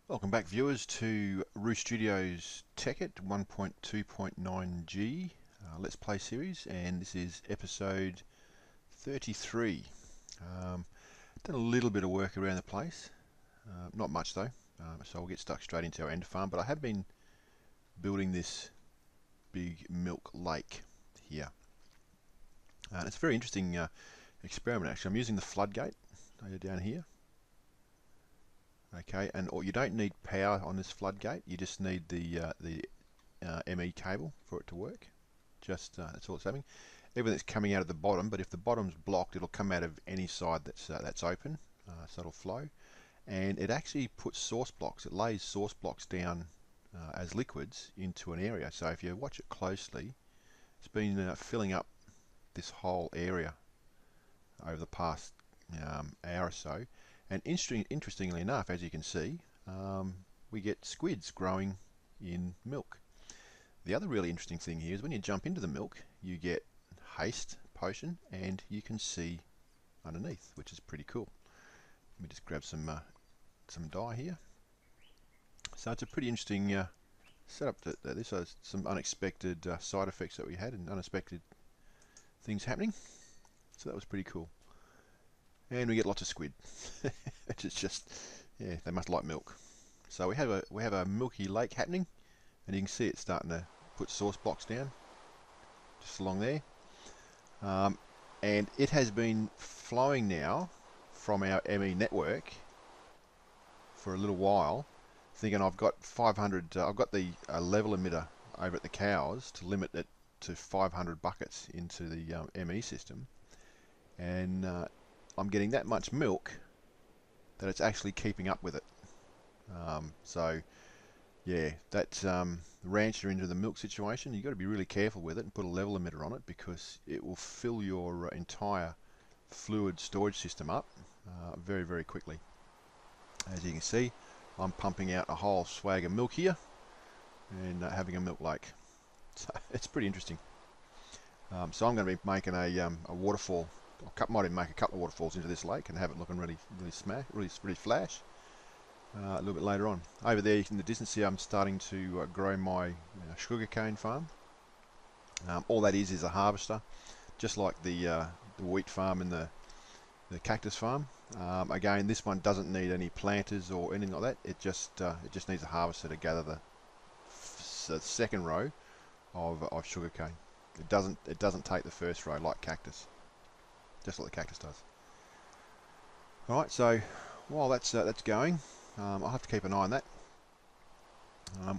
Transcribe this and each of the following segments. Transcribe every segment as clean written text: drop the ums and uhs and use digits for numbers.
Welcome back, viewers, to Roo Studios Tekktit 1.2.9G Let's Play series, and this is episode 33. Done a little bit of work around the place, not much though, so we'll get stuck straight into our end farm. But I have been building this big milk lake here. It's a very interesting experiment actually. I'm using the floodgate down here. Okay, and you don't need power on this floodgate. You just need the ME cable for it to work. That's all it's having. Everything's coming out of the bottom, but if the bottom's blocked, it'll come out of any side that's open, so it'll flow. And it actually puts source blocks. It lays source blocks down as liquids into an area. So if you watch it closely, it's been filling up this whole area over the past hour or so. And interestingly enough, as you can see, we get squids growing in milk. The other really interesting thing here is when you jump into the milk, you get haste potion, and you can see underneath, which is pretty cool. Let me just grab some dye here. So it's a pretty interesting setup. This has some unexpected side effects that we had, and unexpected things happening. So that was pretty cool. And we get lots of squid, which is just, yeah, they must like milk. So we have a milky lake happening, and you can see it's starting to put source blocks down, just along there. And it has been flowing now from our ME network for a little while, thinking I've got 500. I've got the level emitter over at the cows to limit it to 500 buckets into the ME system, and I'm getting that much milk that it's actually keeping up with it. So yeah, that's rancher into the milk situation. You've got to be really careful with it and put a level emitter on it, because it will fill your entire fluid storage system up very, very quickly. As you can see, I'm pumping out a whole swag of milk here and having a milk lake. So it's pretty interesting. So I'm going to be making a waterfall. Might even make a couple of waterfalls into this lake and have it looking really flash a little bit later on. Over there in the distance here, I'm starting to grow my sugarcane farm. All that is a harvester, just like the wheat farm and the cactus farm. Again, this one doesn't need any planters or anything like that. It just needs a harvester to gather the second row of sugarcane. It doesn't take the first row like cactus. Just like the cactus does. Alright, so while that's going, I'll have to keep an eye on that.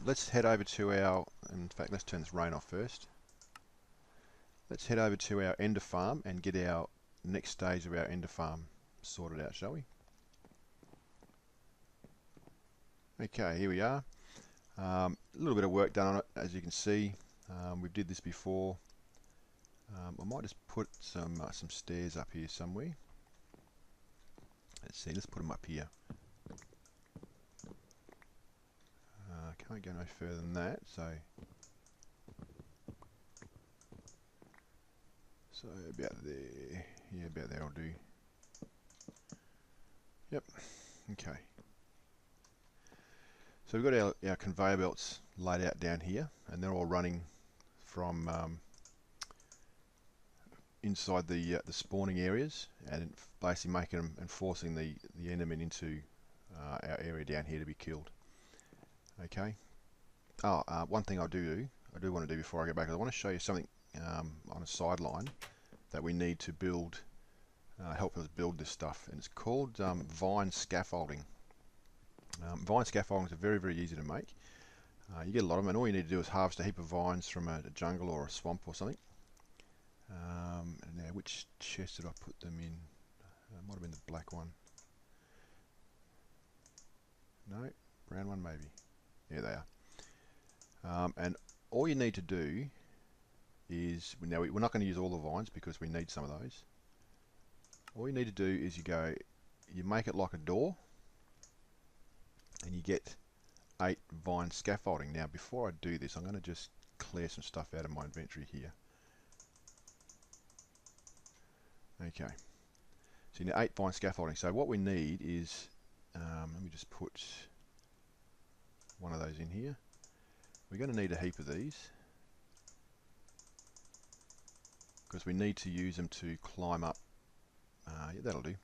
Let's head over to in fact, let's turn this rain off first. Let's head over to our ender farm and get our next stage of our ender farm sorted out, shall we? Okay, here we are. A little bit of work done on it, as you can see. We did this before. I might just put some stairs up here somewhere. Let's see, let's put them up here. Can't go no further than that, so about there. Yeah, about there will do. Yep. Okay. So we've got our conveyor belts laid out down here, and they're all running from inside the spawning areas, and basically making them and forcing the endermen into our area down here to be killed. Okay. One thing I do want to do before I go back, I want to show you something on a sideline that we need to build, help us build this stuff, and it's called Vine Scaffolding. Vine scaffolding is very, very easy to make. You get a lot of them, and all you need to do is harvest a heap of vines from a jungle or a swamp or something. Now, which chest did I put them in? It might have been the black one. No, brown one maybe. Yeah, they are. And all you need to do is, now we're not going to use all the vines because we need some of those. All you need to do is you make it like a door, and you get 8 vine scaffolding. Now, before I do this, I'm going to just clear some stuff out of my inventory here. Okay, so you need 8 vine scaffolding. So what we need is, let me just put one of those in here. We're going to need a heap of these because we need to use them to climb up. Yeah, that'll do.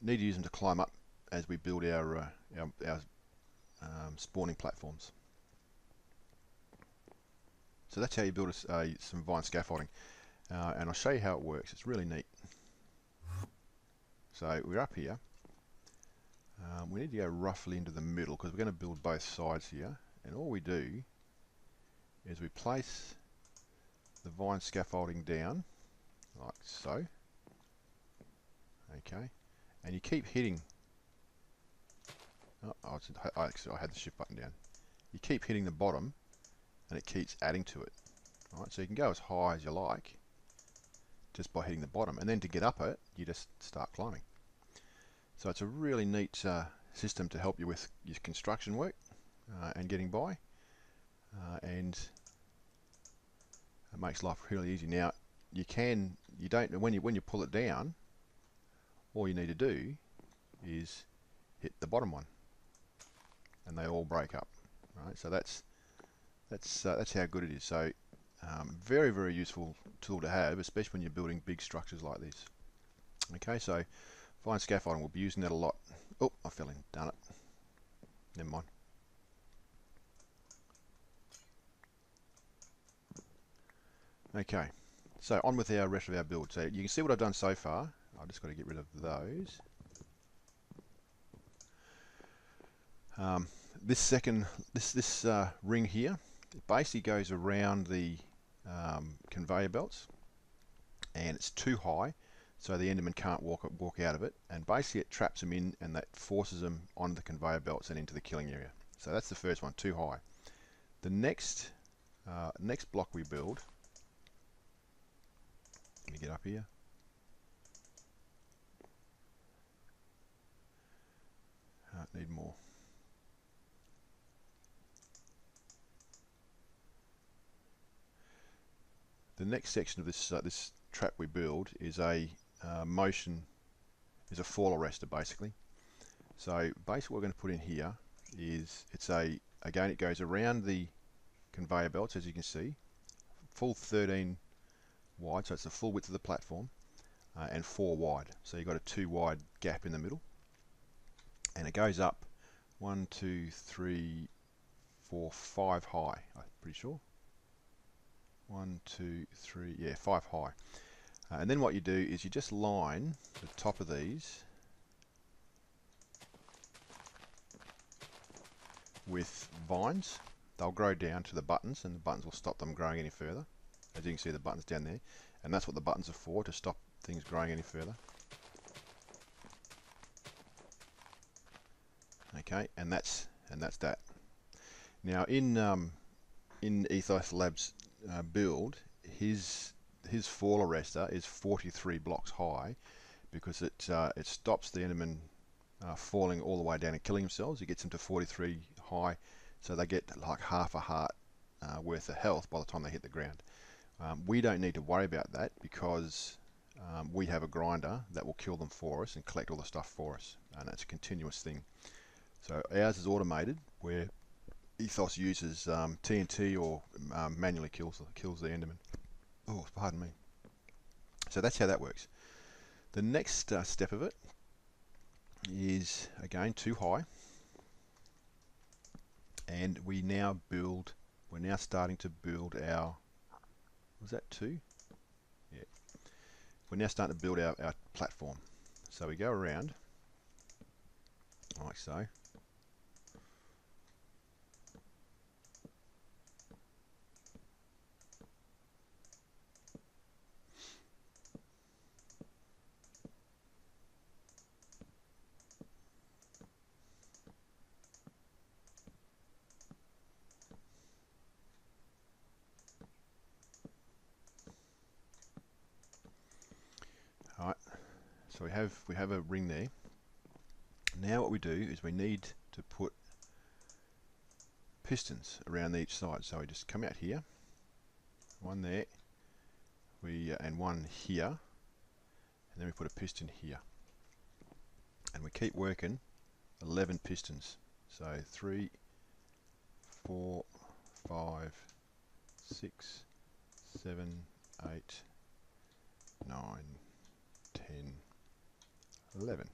Need to use them to climb up as we build our spawning platforms. So that's how you build some vine scaffolding, and I'll show you how it works. It's really neat. So we're up here. We need to go roughly into the middle because we're going to build both sides here, and all we do is we place the vine scaffolding down like so. Okay, and you keep hitting. Oh, I had the shift button down. You keep hitting the bottom and it keeps adding to it. Alright, so you can go as high as you like just by hitting the bottom, and then to get up it you just start climbing. So it's a really neat system to help you with your construction work and getting by, and it makes life really easy. Now when you pull it down, all you need to do is hit the bottom one and they all break up. Right, so that's how good it is. So very, very useful tool to have, especially when you're building big structures like this. Okay, so vine scaffolding, we'll be using that a lot. Oh, I fell in, darn it. Never mind. Okay, so on with our rest of our build. So you can see what I've done so far. I've just got to get rid of those. This ring here, it basically goes around the conveyor belts, and it's too high, so the Enderman can't walk out of it, and basically it traps them in, and that forces them on the conveyor belts and into the killing area. So that's the first one, too high. The next block we build, let me get up here. Need more. The next section of this trap we build is a fall arrestor, basically. So basically what we're going to put in here is, again it goes around the conveyor belts, as you can see, full 13 wide, so it's the full width of the platform, and 4 wide, so you've got a 2 wide gap in the middle, and it goes up 1, 2, 3, 4, 5 high, I'm pretty sure. 1, 2, 3, yeah, 5 high. And then what you do is you just line the top of these with vines. They'll grow down to the buttons, and the buttons will stop them growing any further. As you can see, the buttons down there, and that's what the buttons are for, to stop things growing any further. Okay, and that's that. Now in Ethos Labs build, his fall arrestor is 43 blocks high, because it stops the Enderman falling all the way down and killing themselves. It gets them to 43 high, so they get like half a heart worth of health by the time they hit the ground. We don't need to worry about that, because we have a grinder that will kill them for us and collect all the stuff for us, and that's a continuous thing. So ours is automated, where Ethos uses TNT or manually kills the Enderman. Oh, pardon me. So that's how that works. The next step of it is, again, too high, and we're now starting to build our, was that 2? Yeah. We're now starting to build our platform. So we go around like so. Alright, so we have a ring there. Now what we do is we need to put pistons around each side. So we just come out here, one there, and one here, and then we put a piston here, and we keep working 11 pistons. So 3, 4, 5, 6, 7, 8, 9, 10, 11.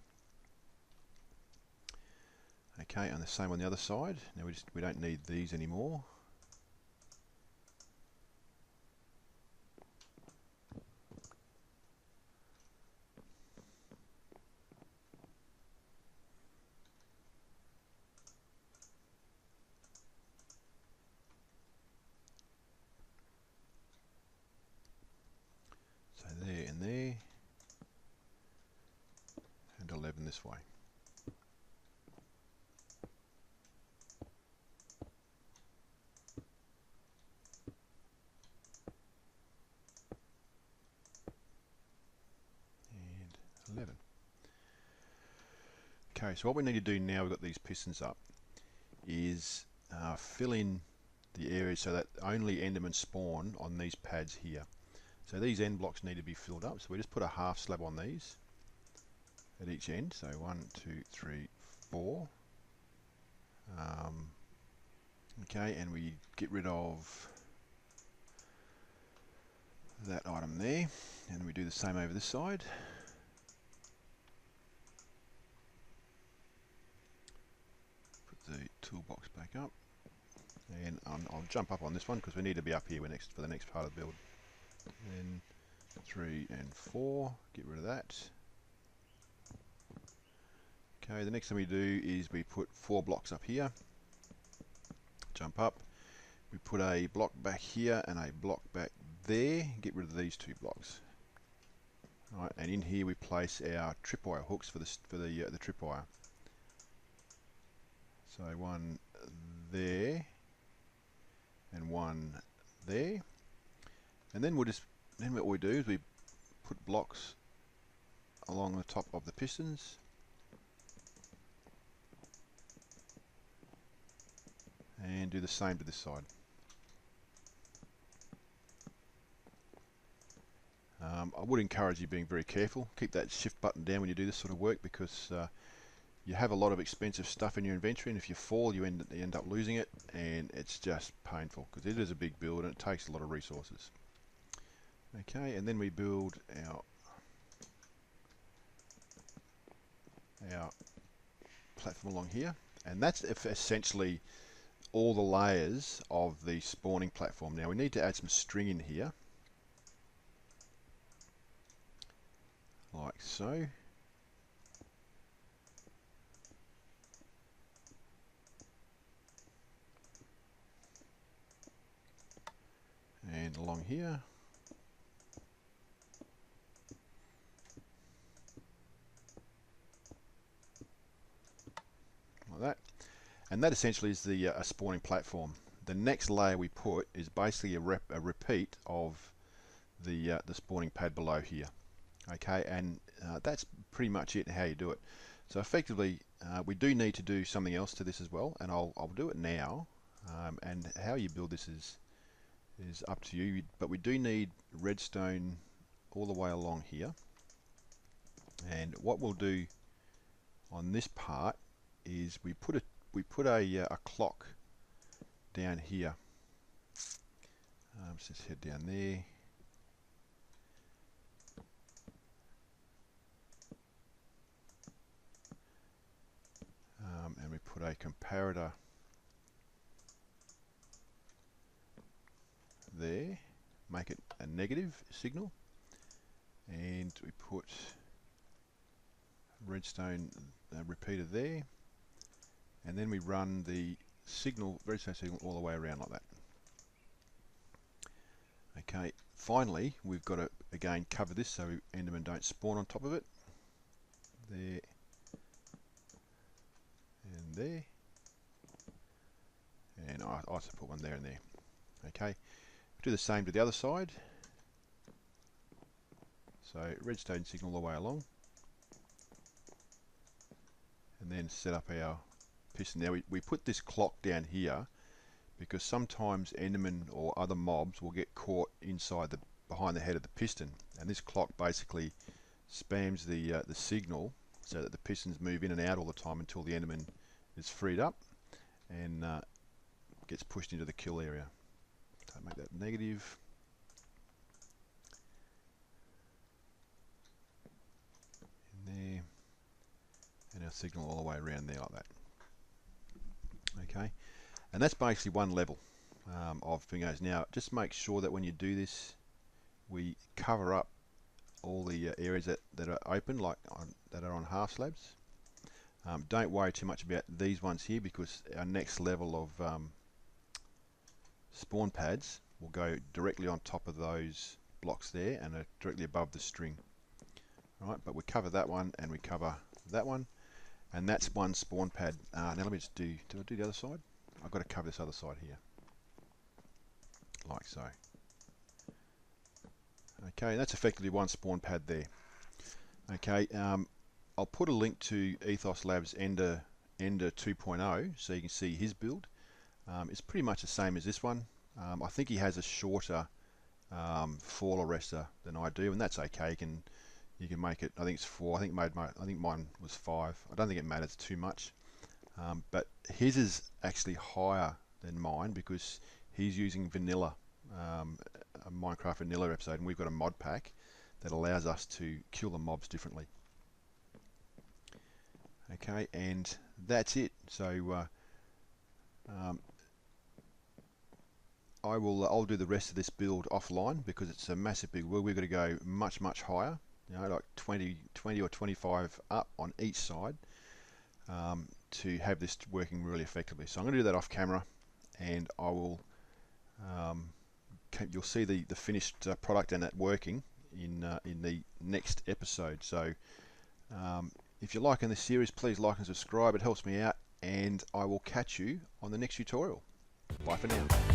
Okay, and the same on the other side. Now we don't need these anymore. So there and there, and 11 this way. And 11. Okay, so what we need to do now we've got these pistons up is fill in the areas so that only Endermen spawn on these pads here. So these end blocks need to be filled up, so we just put a half slab on these at each end. So 1, 2, 3, 4. Okay, and we get rid of that item there, and we do the same over this side. Put the toolbox back up, and I'll jump up on this one because we need to be up here for the next part of the build. Then 3 and 4, get rid of that. Okay, the next thing we do is we put 4 blocks up here, jump up, we put a block back here and a block back there, get rid of these 2 blocks. All right, and in here we place our tripwire hooks for the tripwire. So 1 there and 1 there, and then what we do is we put blocks along the top of the pistons, and do the same to this side. I would encourage you being very careful. Keep that shift button down when you do this sort of work, because you have a lot of expensive stuff in your inventory, and if you fall you end up losing it, and it's just painful because it is a big build and it takes a lot of resources. Okay, and then we build our platform along here, and that's essentially all the layers of the spawning platform. Now we need to add some string in here, like so. And along here. Like that. And that essentially is the a spawning platform. The next layer we put is basically a repeat of the spawning pad below here. Okay, and that's pretty much it, how you do it. So effectively we do need to do something else to this as well, and I'll do it now. And how you build this is up to you, but we do need redstone all the way along here. And what we'll do on this part is we put a clock down here. So let's head down there. And we put a comparator there, make it a negative signal, and we put redstone repeater there, and then we run the redstone signal all the way around like that. Okay, finally we've got to again cover this so Endermen don't spawn on top of it. There and there, and I also put one there and there. Okay, do the same to the other side. So redstone signal all the way along, and then set up our piston. Now we put this clock down here because sometimes Endermen or other mobs will get caught behind the head of the piston, and this clock basically spams the signal so that the pistons move in and out all the time until the Enderman is freed up, and gets pushed into the kill area. So make that negative. In there. And our signal all the way around there like that. Okay, and that's basically one level of fingers. Now just make sure that when you do this, we cover up all the areas that are open, like that are on half slabs. Don't worry too much about these ones here, because our next level of spawn pads will go directly on top of those blocks there and are directly above the string. Alright, but we cover that one and we cover that one, and that's one spawn pad. Now let me just do I do the other side? I've got to cover this other side here, like so. Okay, that's effectively one spawn pad there. Okay, I'll put a link to Ethos Labs Ender 2.0 so you can see his build. It's pretty much the same as this one. I think he has a shorter fall arrestor than I do, and that's okay. You can make it. I think it's 4. I think mine was 5. I don't think it matters too much. But his is actually higher than mine because he's using vanilla, a Minecraft vanilla episode, and we've got a mod pack that allows us to kill the mobs differently. Okay, and that's it. So I'll do the rest of this build offline because it's a massive big build. We've got to go much higher, you know, like 20 or 25 up on each side to have this working really effectively. So I'm going to do that off camera, and I will you'll see the finished product and that working in the next episode. So if you're liking this series, please like and subscribe. It helps me out, and I will catch you on the next tutorial. Bye for now.